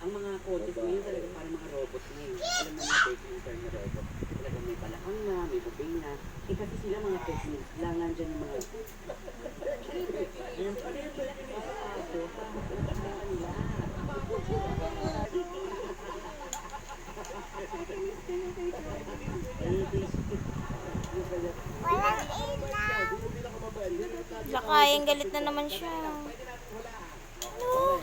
Ang mga coaches ngayon talaga parang mga robot na yun. Alam na mga baking term na robot. Talaga may balakang na, may bubing na. Eh kasi sila mga techniques lang, nandyan yung mga... Ayun, ano yung balaki ng isa aso? Nila. Walang ilaw. Lakay, galit na naman siya. No.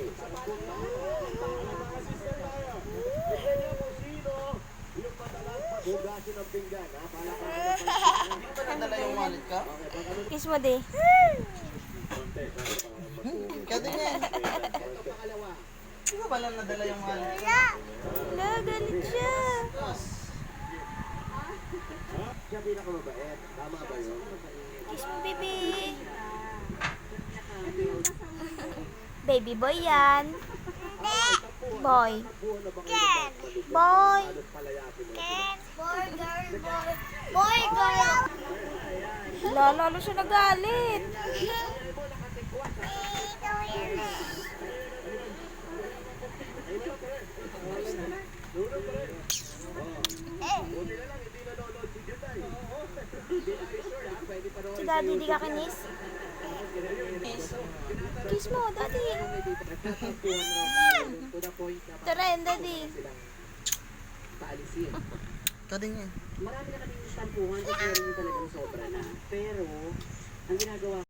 Kiss mo di. Kaya din yan. Di ba lang nadala yung wallet ko? Wala, galit siya. Siya pinakamabait. Tama ba yun? Kiss mo, baby. Baby boy yan. Boy. Ken. Boy. Ken. Boy, girl, boy. Boy, girl. Lalo siya nagalit. Si daddy, di ka kinis? Kiss mo, daddy. Tara, daddy. Paalisin. Kaya din yan. Marami na kaming tampuhan kasi meron yung talagang sobra na. Pero, ang ginagawa